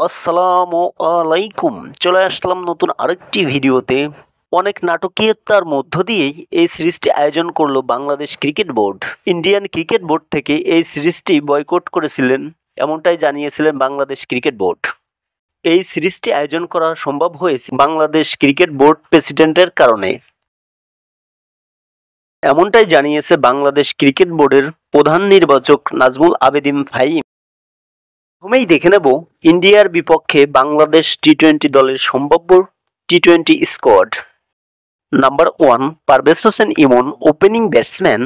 আসসালামু আলাইকুম। চলে আসলাম নতুন আরেকটি ভিডিওতে। অনেক নাটকীয়তার মধ্য দিয়েই এই সিরিজটি আয়োজন করলো Bangladesh cricket board. Indian cricket board থেকে এই সিরিজটি বয়কট করেছিলেন, এমনটাই জানিয়েছিলেন বাংলাদেশ ক্রিকেট বোর্ড। এই সিরিজটি আয়োজন করা সম্ভব হয়েছে বাংলাদেশ ক্রিকেট বোর্ড প্রেসিডেন্টের কারণে, এমনটাই জানিয়েছে বাংলাদেশ ক্রিকেট বোর্ডের প্রধান নির্বাচক নাজমুল আবেদিন ফাহিম। প্রথমেই দেখে নেব ইন্ডিয়ার বিপক্ষে বাংলাদেশ টি-20 দলের সম্ভাব্য টি-20 squad. Number 1 Parvez Hossain Emon, opening batsman.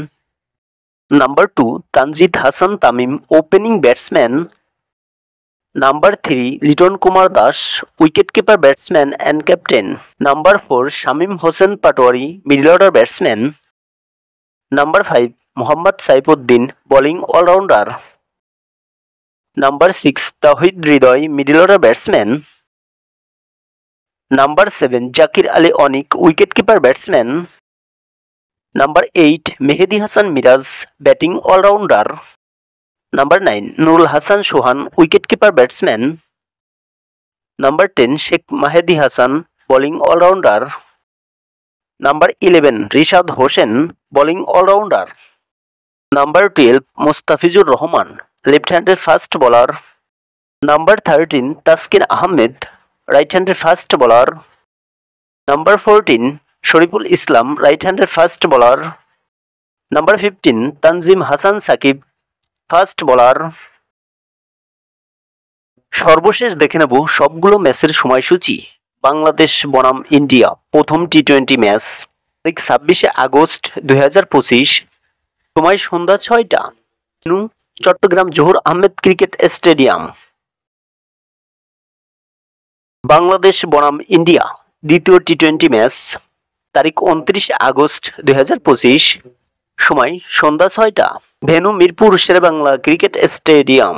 Number 2 Tanzid Hasan Tamim, opening batsman. Number 3 Liton Kumar Das, wicketkeeper batsman and captain. Number 4 Shamim Hossain Patwari, middle order batsman. Number 5 Mohammad Saifuddin, bowling allrounder. Number 6 Towhid Hridoy, middle order batsman. Number 7 Jaker Ali Anik, wicketkeeper batsman. Number 8 Mehidy Hasan Miraz, batting allrounder. Number 9 Nurul Hasan Sohan, wicketkeeper batsman. Number 10 Sheikh Mahedi Hasan, bowling allrounder. Number 11 Rishad Hossain, bowling allrounder. Number 12 Mustafizur Rahman, left হ্যান্ডের fast bowler. Number 13 Taskin Ahmed, right হ্যান্ডের fast bowler. Number 14 Shoriful Islam, right হ্যান্ডের fast bowler. Number 15 Tanzim Hasan Sakib, fast bowler. সর্বশেষ দেখে নেব সবগুলো ম্যাচের সময়সূচি। বাংলাদেশ বনাম ইন্ডিয়া প্রথম টি-20 ম্যাচ, তারিখ 26 আগস্ট 2025, সময় সন্ধ্যা 6টা, চট্টগ্রাম জহুর আহমেদ ক্রিকেট স্টেডিয়াম। বাংলাদেশ বনাম ইন্ডিয়া দ্বিতীয় টি-20 ম্যাচ, তারিখ 29 আগস্ট 2025, সময় সন্ধ্যা 6টা, venue Mirpur Sher e Bangla cricket stadium.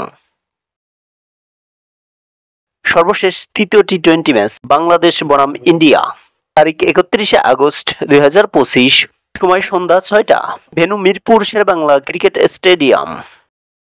সর্বশেষ তৃতীয় টি-20 ম্যাচ বাংলাদেশ বনাম ইন্ডিয়া, তারিখ 31 আগস্ট 2025, সময় সন্ধ্যা 6টা, venue Mirpur Sher e Bangla cricket stadium.